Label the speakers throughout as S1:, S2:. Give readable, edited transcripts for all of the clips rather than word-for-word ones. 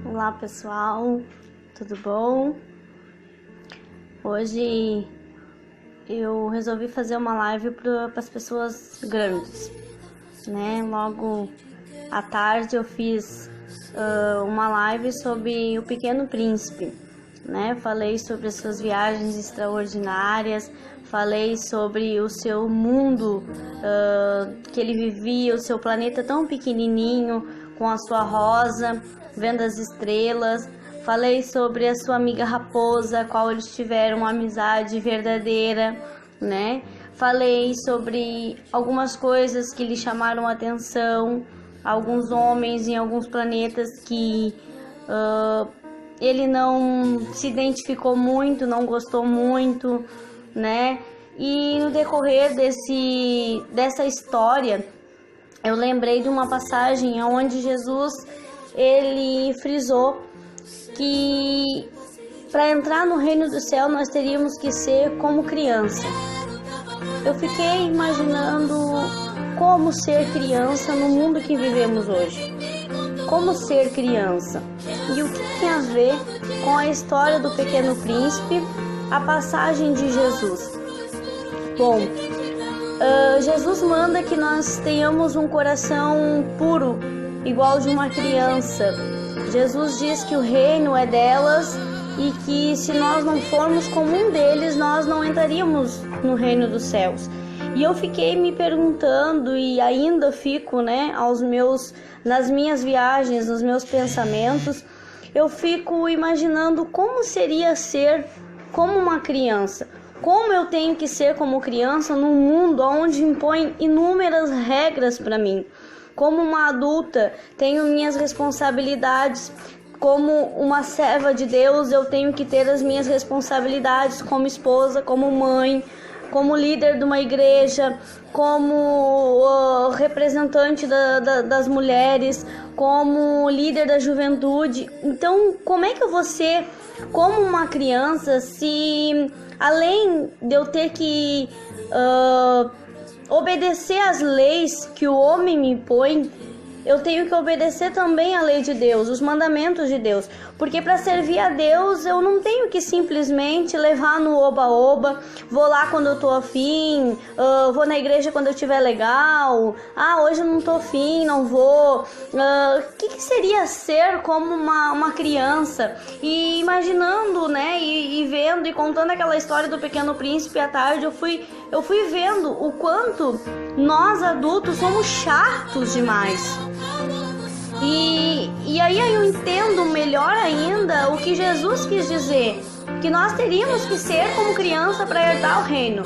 S1: Olá pessoal, tudo bom? Hoje eu resolvi fazer uma live para as pessoas grandes, né? Logo à tarde eu fiz uma live sobre o Pequeno Príncipe, né? Falei sobre as suas viagens extraordinárias, falei sobre o seu mundo que ele vivia, o seu planeta tão pequenininho, com a sua rosa, vendo as estrelas. Falei sobre a sua amiga raposa, a qual eles tiveram uma amizade verdadeira, né? Falei sobre algumas coisas que lhe chamaram a atenção, alguns homens em alguns planetas que ele não se identificou muito, não gostou muito, né? E no decorrer dessa história, eu lembrei de uma passagem onde Jesus ele frisou que para entrar no reino do céu nós teríamos que ser como criança. Eu fiquei imaginando como ser criança no mundo que vivemos hoje. Como ser criança? E o que tem a ver com a história do Pequeno Príncipe, a passagem de Jesus? Bom, Jesus manda que nós tenhamos um coração puro, igual de uma criança. Jesus diz que o reino é delas e que se nós não formos como um deles, nós não entraríamos no reino dos céus. E eu fiquei me perguntando, e ainda fico, né, nas minhas viagens, nos meus pensamentos, eu fico imaginando como seria ser como uma criança. Como eu tenho que ser como criança num mundo onde impõe inúmeras regras para mim. Como uma adulta, tenho minhas responsabilidades. Como uma serva de Deus, eu tenho que ter as minhas responsabilidades como esposa, como mãe, como líder de uma igreja, como representante das mulheres, como líder da juventude. Então, como é que eu vou ser como uma criança se, além de eu ter que obedecer às leis que o homem me impõe, eu tenho que obedecer também a lei de Deus, os mandamentos de Deus. Porque para servir a Deus, eu não tenho que simplesmente levar no oba-oba, vou lá quando eu tô afim, vou na igreja quando eu estiver legal, hoje eu não tô afim, não vou. O que seria ser como uma criança? E imaginando, né, e vendo e contando aquela história do Pequeno Príncipe à tarde, eu fui vendo o quanto nós adultos somos chatos demais. E aí eu entendo melhor ainda o que Jesus quis dizer, que nós teríamos que ser como criança para herdar o reino.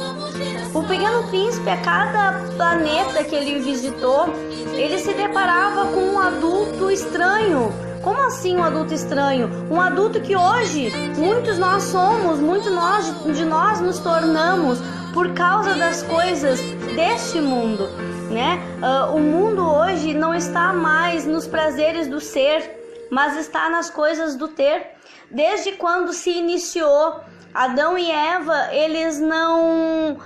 S1: O Pequeno Príncipe, a cada planeta que ele visitou, ele se deparava com um adulto estranho. Como assim um adulto estranho? Um adulto que hoje muitos nós somos, muitos de nós nos tornamos por causa das coisas deste mundo, né? O mundo hoje não está mais nos prazeres do ser, mas está nas coisas do ter. Desde quando se iniciou Adão e Eva, eles não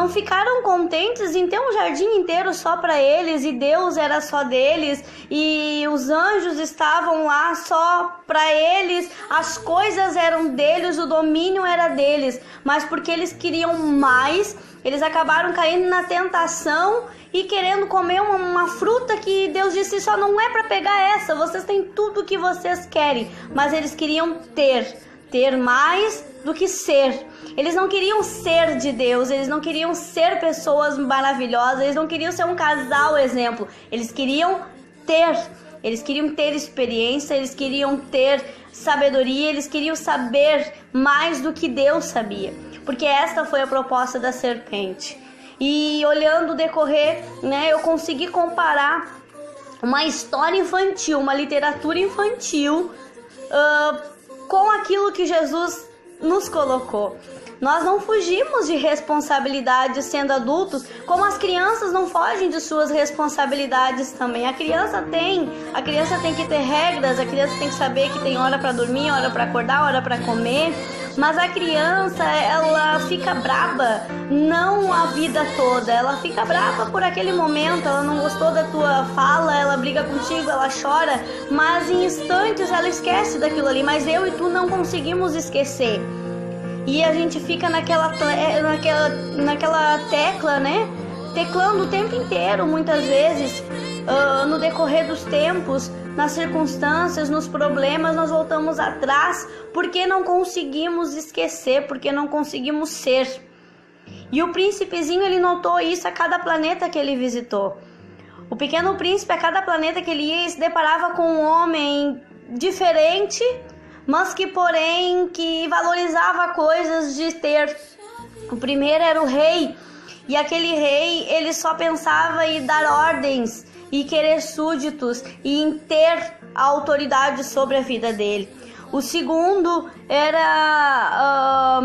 S1: ficaram contentes em ter um jardim inteiro só para eles, e Deus era só deles, e os anjos estavam lá só para eles, as coisas eram deles, o domínio era deles, mas porque eles queriam mais, eles acabaram caindo na tentação e querendo comer uma fruta que Deus disse: só não é para pegar essa, vocês têm tudo o que vocês querem, mas eles queriam ter mais do que ser. Eles não queriam ser de Deus, eles não queriam ser pessoas maravilhosas, eles não queriam ser um casal exemplo, eles queriam ter experiência, eles queriam ter sabedoria, eles queriam saber mais do que Deus sabia, porque esta foi a proposta da serpente. E olhando o decorrer, né, eu consegui comparar uma história infantil, uma literatura infantil com aquilo que Jesus nos colocou. Nós não fugimos de responsabilidades sendo adultos, como as crianças não fogem de suas responsabilidades também. A criança tem que ter regras, a criança tem que saber que tem hora para dormir, hora para acordar, hora para comer. Mas a criança, ela fica braba, não a vida toda, ela fica brava por aquele momento, ela não gostou da tua fala, ela briga contigo, ela chora, mas em instantes ela esquece daquilo ali, mas eu e tu não conseguimos esquecer. E a gente fica naquela tecla, né? Teclando o tempo inteiro, muitas vezes, no decorrer dos tempos, nas circunstâncias, nos problemas, nós voltamos atrás porque não conseguimos esquecer, porque não conseguimos ser. E o príncipezinho, ele notou isso a cada planeta que ele visitou. O Pequeno Príncipe, a cada planeta que ele ia, se deparava com um homem diferente, mas que, porém, que valorizava coisas de ter. O primeiro era o rei, e aquele rei, ele só pensava em dar ordens e querer súditos e em ter a autoridade sobre a vida dele. O segundo era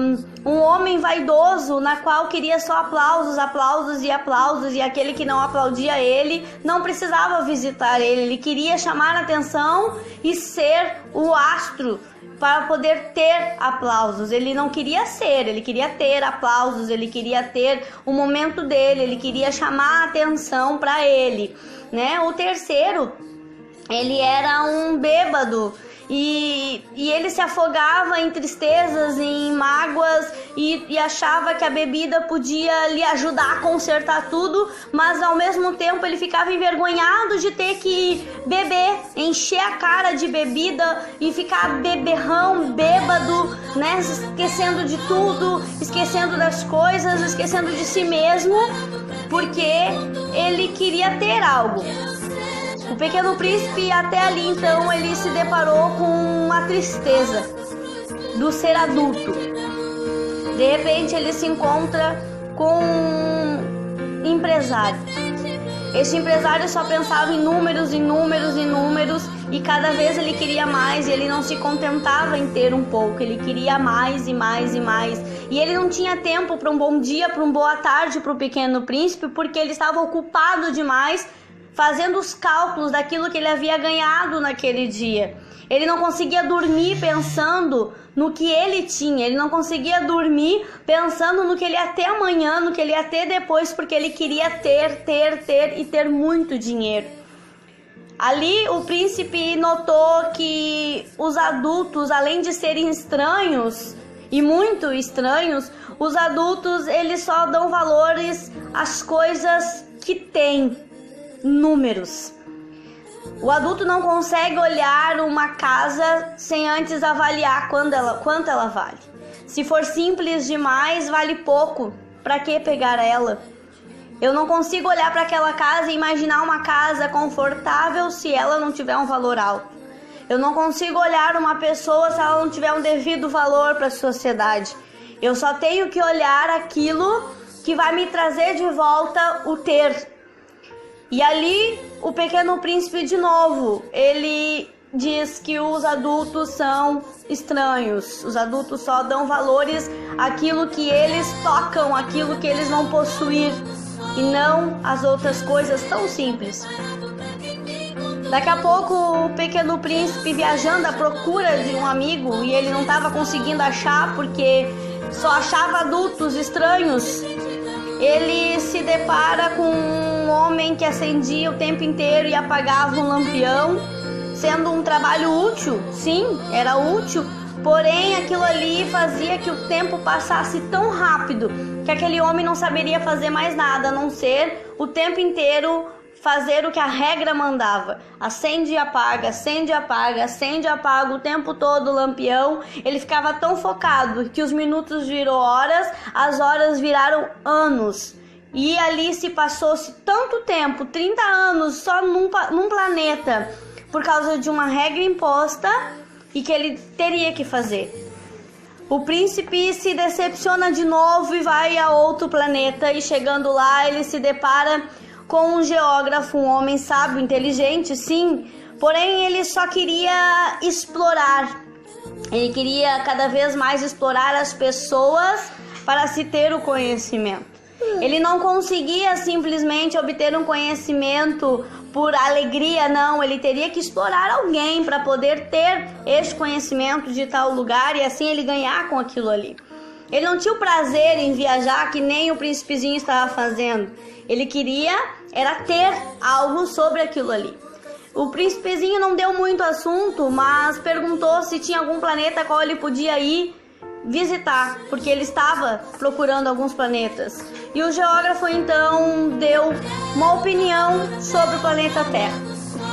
S1: um homem vaidoso, na qual queria só aplausos, aplausos e aplausos, e aquele que não aplaudia ele não precisava visitar ele, ele queria chamar a atenção e ser o astro para poder ter aplausos. Ele não queria ser, ele queria ter aplausos, ele queria ter o momento dele, ele queria chamar a atenção para ele, né? O terceiro, ele era um bêbado, e ele se afogava em tristezas, em mágoas, e achava que a bebida podia lhe ajudar a consertar tudo, mas ao mesmo tempo ele ficava envergonhado de ter que beber, encher a cara de bebida e ficar beberrão, bêbado, né? Esquecendo de tudo, esquecendo das coisas, esquecendo de si mesmo, porque ele queria ter algo. O Pequeno Príncipe, até ali então, ele se deparou com a tristeza do ser adulto. De repente ele se encontra com um empresário. Este empresário só pensava em números, em números, em números, e cada vez ele queria mais, e ele não se contentava em ter um pouco, ele queria mais e mais e mais. E ele não tinha tempo para um bom dia, para uma boa tarde para o Pequeno Príncipe, porque ele estava ocupado demais fazendo os cálculos daquilo que ele havia ganhado naquele dia. Ele não conseguia dormir pensando no que ele tinha, ele não conseguia dormir pensando no que ele ia ter amanhã, no que ele ia ter depois, porque ele queria ter e ter muito dinheiro. Ali o príncipe notou que os adultos, além de serem estranhos, e muito estranhos, os adultos, eles só dão valores às coisas que têm, números. O adulto não consegue olhar uma casa sem antes avaliar quanto ela vale. Se for simples demais, vale pouco. Para que pegar ela? Eu não consigo olhar para aquela casa e imaginar uma casa confortável se ela não tiver um valor alto. Eu não consigo olhar uma pessoa se ela não tiver um devido valor para a sociedade. Eu só tenho que olhar aquilo que vai me trazer de volta o ter. E ali o Pequeno Príncipe, de novo, ele diz que os adultos são estranhos. Os adultos só dão valores àquilo que eles tocam, àquilo que eles vão possuir, e não às outras coisas tão simples. Daqui a pouco o Pequeno Príncipe, viajando à procura de um amigo, e ele não estava conseguindo achar porque só achava adultos estranhos, ele se depara com um homem que acendia o tempo inteiro e apagava um lampião, sendo um trabalho útil. Sim, era útil, porém aquilo ali fazia que o tempo passasse tão rápido que aquele homem não saberia fazer mais nada, a não ser o tempo inteiro fazer o que a regra mandava. Acende e apaga, acende e apaga, acende e apaga o tempo todo o lampião. Ele ficava tão focado que os minutos virou horas, as horas viraram anos. E ali se passou-se tanto tempo, 30 anos só num planeta, por causa de uma regra imposta e que ele teria que fazer. O príncipe se decepciona de novo e vai a outro planeta, e chegando lá ele se depara com um geógrafo, um homem sábio, inteligente, sim, porém ele só queria explorar. Ele queria cada vez mais explorar as pessoas para se ter o conhecimento. Ele não conseguia simplesmente obter um conhecimento por alegria, não. Ele teria que explorar alguém para poder ter este conhecimento de tal lugar e assim ele ganhar com aquilo ali. Ele não tinha o prazer em viajar que nem o príncipezinho estava fazendo. Ele queria era ter algo sobre aquilo ali. O príncipezinho não deu muito assunto, mas perguntou se tinha algum planeta qual ele podia ir visitar, porque ele estava procurando alguns planetas. E o geógrafo então deu uma opinião sobre o planeta Terra.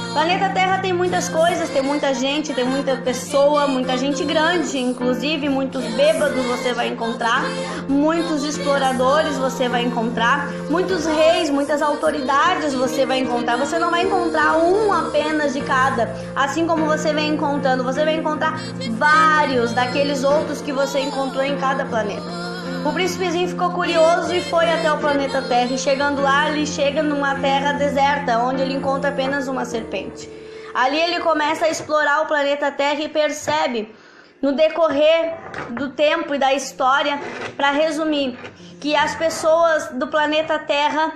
S1: O planeta Terra tem muitas coisas, tem muita gente, tem muita pessoa, muita gente grande, inclusive muitos bêbados você vai encontrar, muitos exploradores você vai encontrar, muitos reis, muitas autoridades você vai encontrar. Você não vai encontrar um apenas de cada, assim como você vem encontrando, você vai encontrar vários daqueles outros que você encontrou em cada planeta. O príncipezinho ficou curioso e foi até o planeta Terra. E chegando lá, ele chega numa terra deserta, onde ele encontra apenas uma serpente. Ali ele começa a explorar o planeta Terra e percebe, no decorrer do tempo e da história, para resumir, que as pessoas do planeta Terra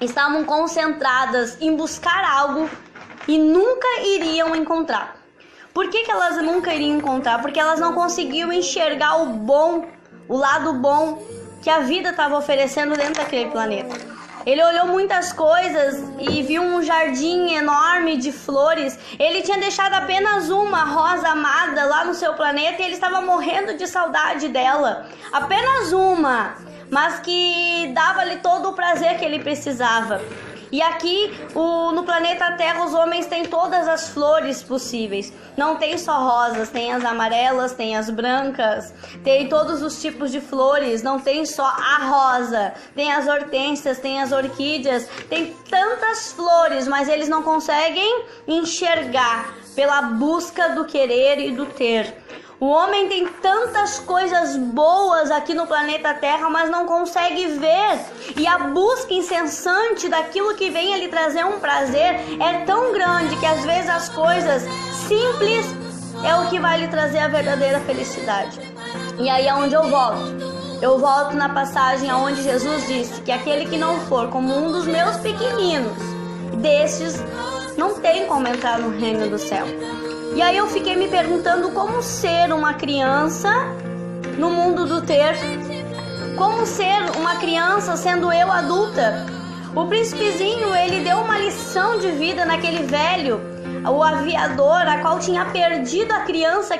S1: estavam concentradas em buscar algo e nunca iriam encontrar. Por que elas nunca iriam encontrar? Porque elas não conseguiam enxergar o bom, o lado bom que a vida estava oferecendo dentro daquele planeta. Ele olhou muitas coisas e viu um jardim enorme de flores. Ele tinha deixado apenas uma rosa amada lá no seu planeta e ele estava morrendo de saudade dela. Apenas uma, mas que dava-lhe todo o prazer que ele precisava. E aqui no planeta Terra os homens têm todas as flores possíveis. Não tem só rosas, tem as amarelas, tem as brancas, tem todos os tipos de flores. Não tem só a rosa, tem as hortênsias, tem as orquídeas, tem tantas flores, mas eles não conseguem enxergar pela busca do querer e do ter. O homem tem tantas coisas boas aqui no planeta Terra, mas não consegue ver. E a busca incessante daquilo que vem a lhe trazer um prazer é tão grande que às vezes as coisas simples é o que vai lhe trazer a verdadeira felicidade. E aí é onde eu volto. Eu volto na passagem onde Jesus disse que aquele que não for como um dos meus pequeninos, destes não tem como entrar no reino do céu. E aí eu fiquei me perguntando como ser uma criança no mundo do ter. Como ser uma criança sendo eu adulta. O príncipezinho, ele deu uma lição de vida naquele velho, o aviador, a qual tinha perdido a criança